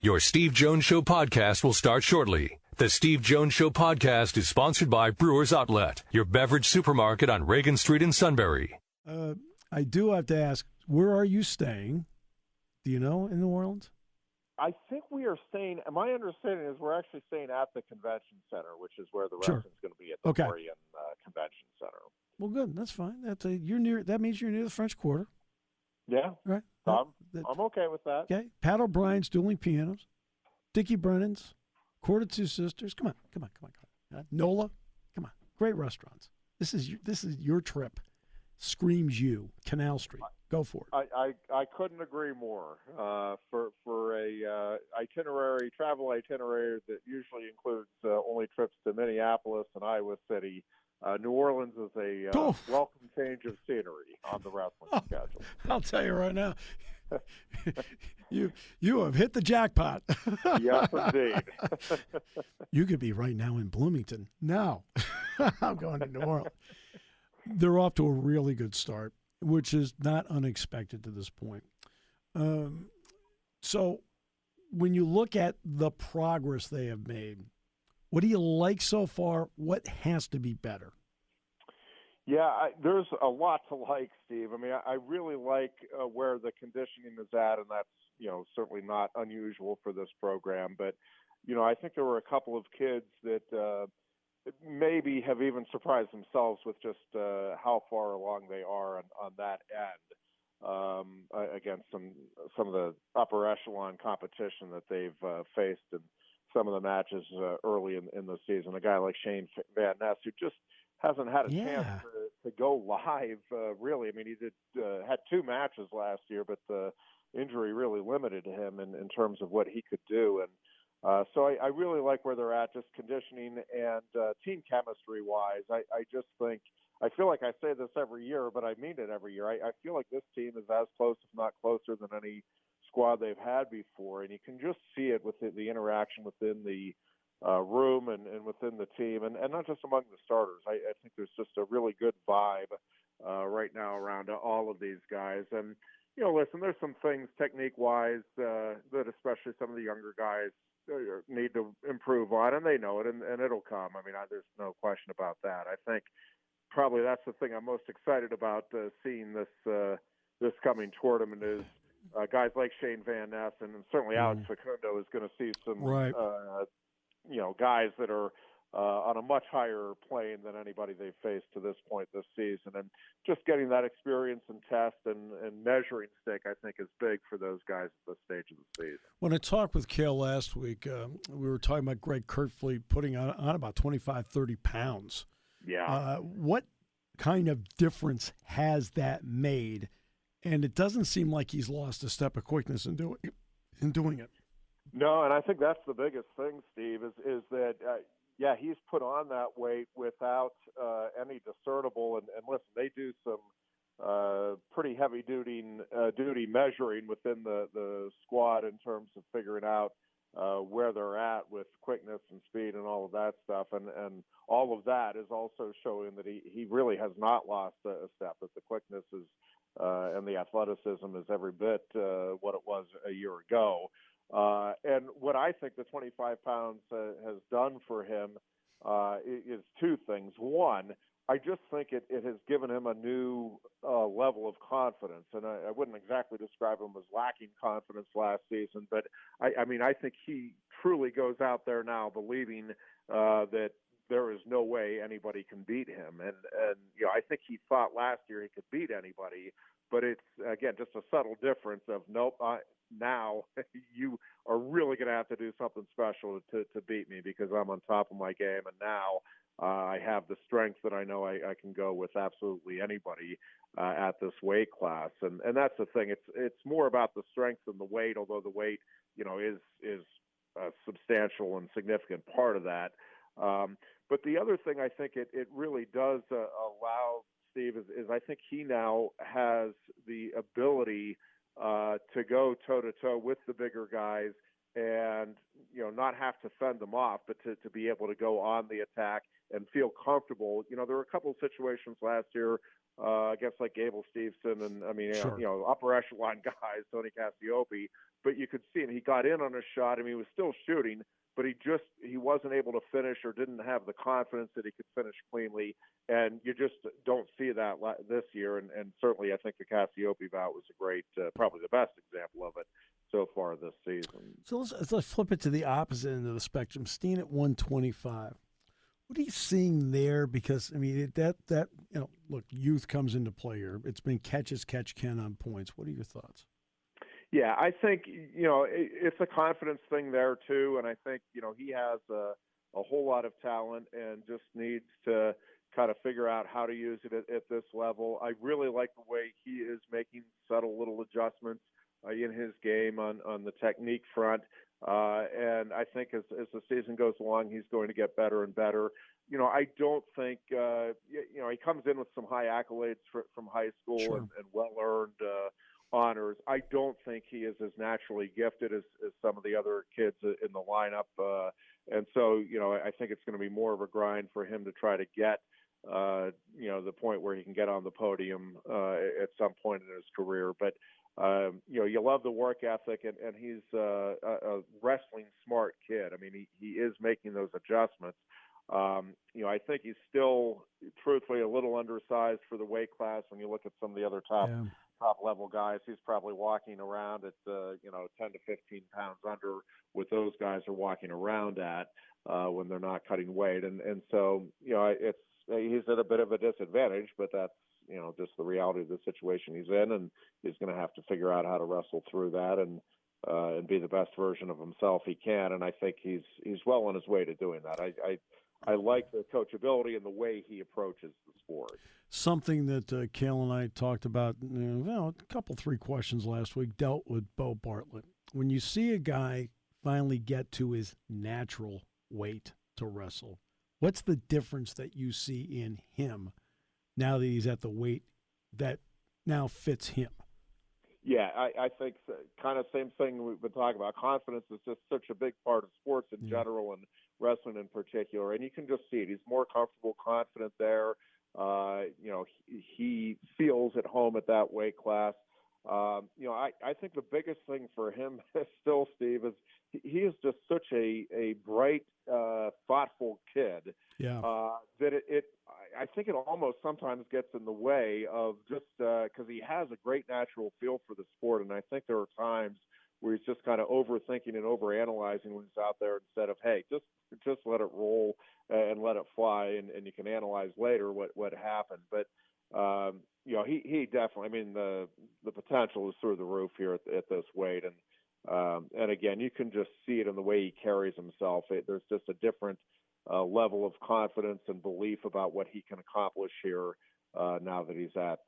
Your Steve Jones Show podcast will start shortly. The Steve Jones Show podcast is sponsored by Brewers Outlet, your beverage supermarket on Reagan Street in Sunbury. I do have to ask, where are you staying? Do you know, in New Orleans? I think we are staying, my understanding is we're actually staying at the convention center, which is where the Sure. wrestling's going to be at the Orion Convention Center. Well, good. That's fine. You're near. That means you're near the French Quarter. Yeah. Right. I'm okay with that. Okay. Pat O'Brien's Dueling Pianos, Dickie Brennan's, Quarter Two Sisters. Come on. Nola. Come on. Great restaurants. This is your trip. Screams you. Canal Street. Go for it. I couldn't agree more. For a travel itinerary that usually includes only trips to Minneapolis and Iowa City, New Orleans is a welcome change of scenery on the wrestling schedule. I'll tell you right now, you have hit the jackpot. Yes, indeed. You could be right now in Bloomington. No, I'm going to New Orleans. They're off to a really good start, which is not unexpected to this point. So when you look at the progress they have made, what do you like so far? What has to be better? Yeah, there's a lot to like, Steve. I mean, I really like where the conditioning is at, and that's, certainly not unusual for this program. But, I think there were a couple of kids that maybe have even surprised themselves with just how far along they are on that end against some of the upper echelon competition that they've faced in some of the matches early in the season. A guy like Shane Van Ness, who just hasn't had a chance to go live, really. I mean, he had 2 matches last year, but the injury really limited him in terms of what he could do. And so I really like where they're at, just conditioning and team chemistry-wise. I just think – I feel like I say this every year, but I mean it every year. I feel like this team is as close, if not closer, than any squad they've had before. And you can just see it with the interaction within the room and within the team, and not just among the starters. I think there's just a really good vibe right now around all of these guys. And, listen, there's some things technique-wise that especially some of the younger guys need to improve on, and they know it, and it'll come. I mean, there's no question about that. I think probably that's the thing I'm most excited about seeing this coming tournament is guys like Shane Van Ness, and certainly Alex Facundo is going to see some guys that are on a much higher plane than anybody they've faced to this point this season. And just getting that experience and test and measuring stick, I think, is big for those guys at this stage of the season. When I talked with Kale last week, we were talking about Greg Kerkvliet putting on about 25, 30 pounds. Yeah. What kind of difference has that made? And it doesn't seem like he's lost a step of quickness in doing it. No, and I think that's the biggest thing, Steve, is that, he's put on that weight without any discernible. And listen, they do some pretty heavy-duty measuring within the squad in terms of figuring out where they're at with quickness and speed and all of that stuff. And all of that is also showing that he really has not lost a step, that the quickness is and the athleticism is every bit what it was a year ago. And what I think the 25 pounds has done for him is 2 things. One, I just think it has given him a new level of confidence. And I wouldn't exactly describe him as lacking confidence last season, but I mean, I think he truly goes out there now believing that there is no way anybody can beat him. And I think he thought last year he could beat anybody, but it's, again, just a subtle difference of, nope, now you are really going to have to do something special to beat me because I'm on top of my game. And now I have the strength that I know I can go with absolutely anybody at this weight class. And that's the thing. It's more about the strength than the weight, although the weight, is a substantial and significant part of that. But the other thing I think it really does allow Steve is I think he now has the ability to go toe-to-toe with the bigger guys and, not have to fend them off, but to be able to go on the attack and feel comfortable. There were a couple of situations last year against like Gable Steveson and, Sure. Upper echelon guys, Tony Cassiope, but you could see, and he got in on a shot. I mean, he was still shooting, but he wasn't able to finish or didn't have the confidence that he could finish cleanly. And you just don't see that this year. And certainly I think the Cassiope bout was a great, probably the best example of it so far this season. So let's flip it to the opposite end of the spectrum. Steen at 125. What are you seeing there? Because, I mean, look, youth comes into play here. It's been catch as catch can on points. What are your thoughts? Yeah, I think, it's a confidence thing there, too. And I think, he has a whole lot of talent and just needs to kind of figure out how to use it at this level. I really like the way he is making subtle little adjustments in his game on the technique front. And I think as the season goes along, he's going to get better and better. I don't think, he comes in with some high accolades from high school. Sure. and well-earned honors. I don't think he is as naturally gifted as some of the other kids in the lineup. And so, I think it's going to be more of a grind for him to try to get, the point where he can get on the podium at some point in his career. But, you love the work ethic, and he's a wrestling smart kid. I mean, he is making those adjustments. I think he's still, truthfully, a little undersized for the weight class. When you look at some of the other top level guys, he's probably walking around at 10 to 15 pounds under what those guys are walking around at when they're not cutting weight. And so, he's at a bit of a disadvantage, but that's, just the reality of the situation he's in, and he's going to have to figure out how to wrestle through that and be the best version of himself he can. And I think he's well on his way to doing that. I like the coachability and the way he approaches the sport. Something that Cale and I talked about, a couple, 3 questions last week, dealt with Bo Bartlett. When you see a guy finally get to his natural weight to wrestle, what's the difference that you see in him now that he's at the weight that now fits him? Yeah, I think kind of same thing we've been talking about. Confidence is just such a big part of sports in general and wrestling in particular, and you can just see it. He's more comfortable, confident there. He feels at home at that weight class. I think the biggest thing for him still, Steve, is he is just such a bright, thoughtful kid. Yeah. That I think it almost sometimes gets in the way of just because he has a great natural feel for the sport, and I think there are times where he's just kind of overthinking and overanalyzing when he's out there instead of, hey, just let it roll and let it fly, and you can analyze later what happened. But he definitely, I mean, the potential is through the roof here at this weight, and again, you can just see it in the way he carries himself. There's just a different level of confidence and belief about what he can accomplish here now that he's at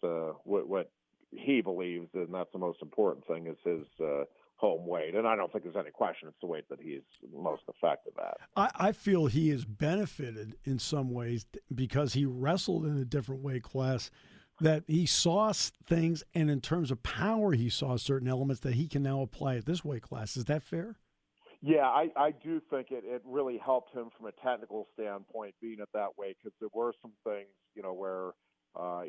what he believes, and that's the most important thing, is his home weight. And I don't think there's any question it's the weight that he's most effective at. I feel he has benefited in some ways because he wrestled in a different weight class, that he saw things, and in terms of power, he saw certain elements that he can now apply at this weight class. Is that fair? Yeah, I do think it really helped him from a technical standpoint being at that weight, because there were some things, where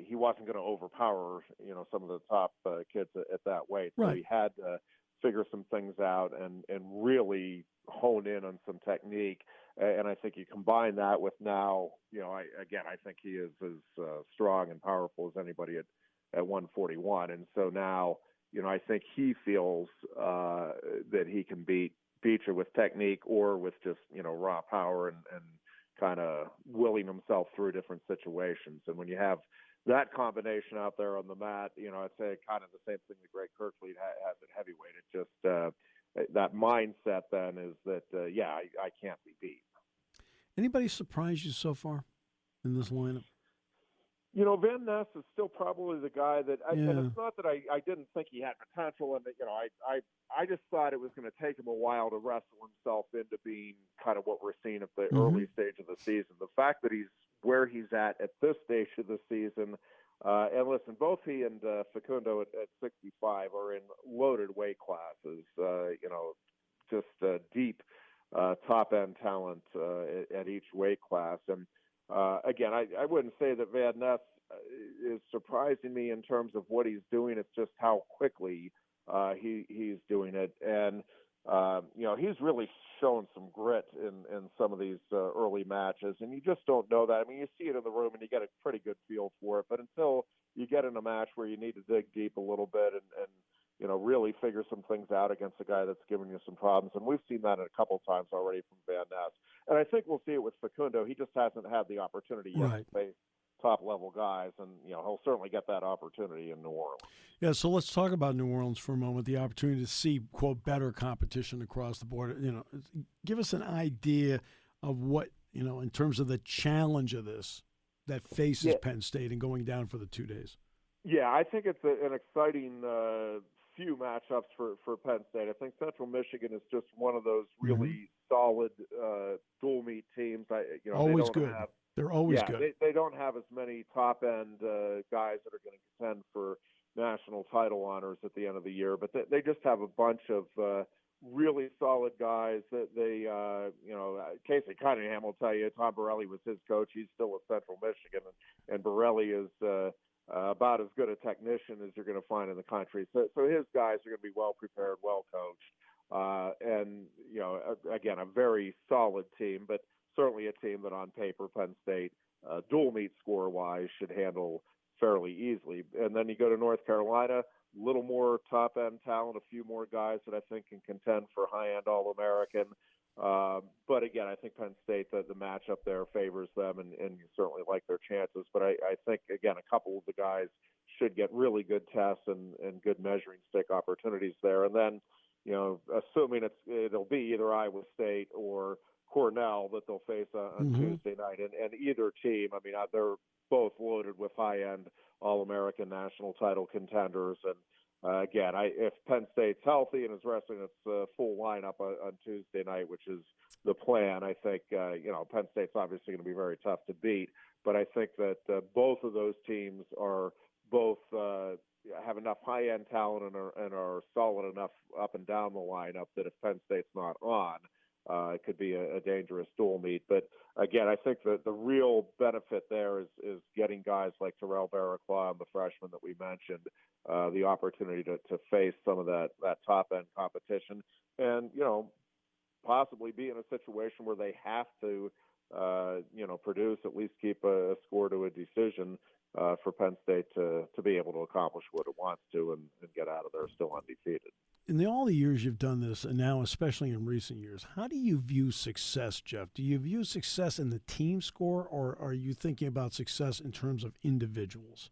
he wasn't going to overpower, some of the top kids at that weight. Right. So he had to figure some things out and really hone in on some technique. And I think you combine that with now, I think he is as strong and powerful as anybody at 141. And so now, I think he feels that he can beat you with technique or with just, raw power and kind of willing himself through different situations. And when you have that combination out there on the mat, I'd say kind of the same thing that Greg Kerkvliet has at heavyweight. It just that mindset then is that, I can't be beat. Anybody surprise you so far in this lineup? Van Ness is still probably the guy that, and it's not that I didn't think he had potential, and that, I just thought it was going to take him a while to wrestle himself into being kind of what we're seeing at the early stage of the season. The fact that he's where he's at this stage of the season, and listen, both he and Facundo at 65 are in loaded weight classes, just deep top-end talent at each weight class. And again, I wouldn't say that Van Ness is surprising me in terms of what he's doing. It's just how quickly he's doing it. And, he's really shown some grit in some of these early matches, and you just don't know that. I mean, you see it in the room and you get a pretty good feel for it, but until you get in a match where you need to dig deep a little bit and really figure some things out against a guy that's giving you some problems. And we've seen that a couple of times already from Van Ness. And I think we'll see it with Facundo. He just hasn't had the opportunity yet to face top-level guys, and he'll certainly get that opportunity in New Orleans. Yeah, so let's talk about New Orleans for a moment, the opportunity to see, quote, better competition across the board. Give us an idea of what, in terms of the challenge of this that faces Penn State and going down for the 2 days. Yeah, I think it's an exciting few matchups for Penn State. I think Central Michigan is just one of those really solid dual meet teams. Always good. They're always good. They don't have as many top-end guys that are going to contend for national title honors at the end of the year, but they just have a bunch of really solid guys that they, Casey Cunningham will tell you, Tom Borelli was his coach. He's still at Central Michigan, and Borelli is about as good a technician as you're going to find in the country. So his guys are going to be well prepared, well coached, and again, a very solid team, but certainly a team that on paper Penn State, dual meet score-wise, should handle fairly easily. And then you go to North Carolina, a little more top-end talent, a few more guys that I think can contend for high-end All-American. But again, I think Penn State, the matchup there favors them, and you certainly like their chances. But I think, again, a couple of the guys should get really good tests and good measuring stick opportunities there. And then, assuming it'll be either Iowa State or Cornell that they'll face on Tuesday night. And either team, I mean, they're both loaded with high-end All-American national title contenders. And again, if Penn State's healthy and is wrestling its full lineup on Tuesday night, which is the plan, I think, Penn State's obviously going to be very tough to beat. But I think that both of those teams are both have enough high-end talent and are solid enough up and down the lineup that if Penn State's not on, it could be a dangerous dual meet. But again, I think that the real benefit there is getting guys like Terrell Barraclough, the freshman that we mentioned, the opportunity to face some of that top-end competition and, possibly be in a situation where they have to, produce, at least keep a score to a decision for Penn State to be able to accomplish what it wants to and get out of there still undefeated. In all the years you've done this, and now especially in recent years, how do you view success, Jeff? Do you view success in the team score, or are you thinking about success in terms of individuals?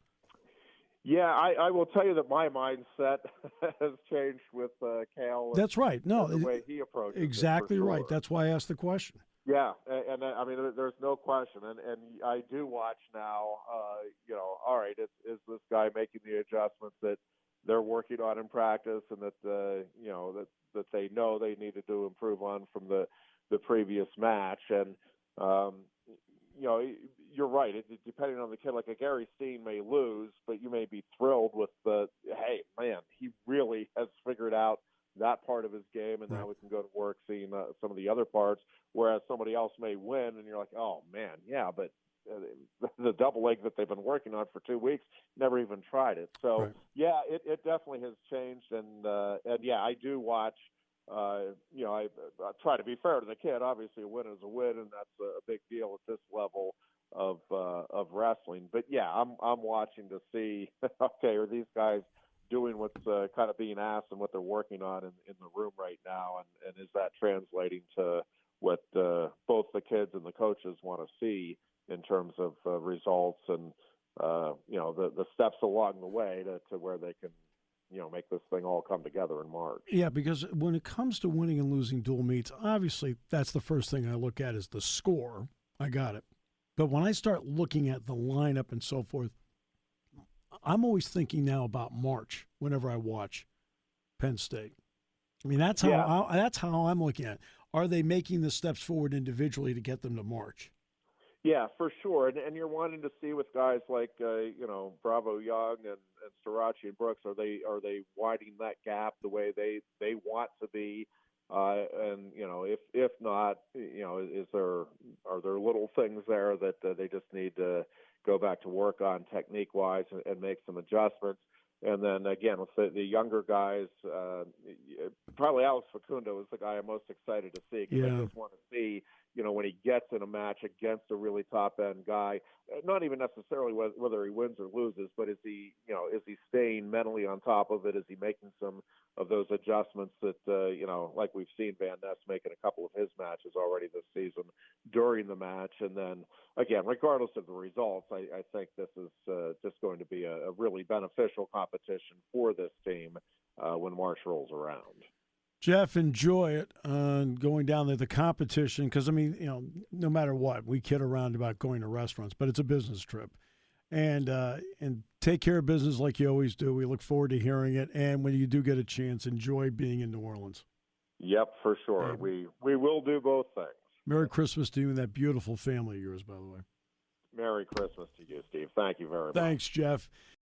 Yeah, I will tell you that my mindset has changed with Cal. That's right. No, the way he approaches exactly it, for right. sure. That's why I asked the question. Yeah, and I mean, there's no question, and I do watch now. All right, is this guy making the adjustments that they're working on in practice, and that that they know they needed to improve on from the previous match, and you're right. Depending on the kid, like a Gary Steen may lose, but you may be thrilled with hey, man, he really has figured out that part of his game, and now we can go to work seeing some of the other parts, whereas somebody else may win, and you're like, oh, man, yeah, but the double leg that they've been working on for 2 weeks, never even tried it. So, yeah, it definitely has changed, and yeah, I do watch. I try to be fair to the kid. Obviously, a win is a win, and that's a big deal at this level of wrestling. But yeah, I'm watching to see. Okay, are these guys doing what's kind of being asked and what they're working on in the room right now, and is that translating to what both the kids and the coaches want to see in terms of results and the steps along the way to where they can make this thing all come together in March. Yeah, because when it comes to winning and losing dual meets, obviously that's the first thing I look at is the score. I got it. But when I start looking at the lineup and so forth, I'm always thinking now about March whenever I watch Penn State. I mean, that's how I'm looking at it. Are they making the steps forward individually to get them to March? Yeah, for sure. And you're wanting to see with guys like Bravo Young and Starachi and Brooks, are they widening that gap the way they want to be? And if not, are there little things there that they just need to go back to work on technique wise and make some adjustments? And then again with the younger guys, probably Alex Facundo is the guy I'm most excited to see because I just want to see, when he gets in a match against a really top end guy, not even necessarily whether he wins or loses, but is he staying mentally on top of it? Is he making some of those adjustments that, like we've seen Van Ness making a couple of his matches already this season during the match. And then again, regardless of the results, I think this is just going to be a really beneficial competition for this team when March rolls around. Jeff, enjoy it going down there, the competition, because, no matter what, we kid around about going to restaurants, but it's a business trip. And take care of business like you always do. We look forward to hearing it. And when you do get a chance, enjoy being in New Orleans. Yep, for sure. We will do both things. Merry Christmas to you and that beautiful family of yours, by the way. Merry Christmas to you, Steve. Thank you very much. Thanks, Jeff.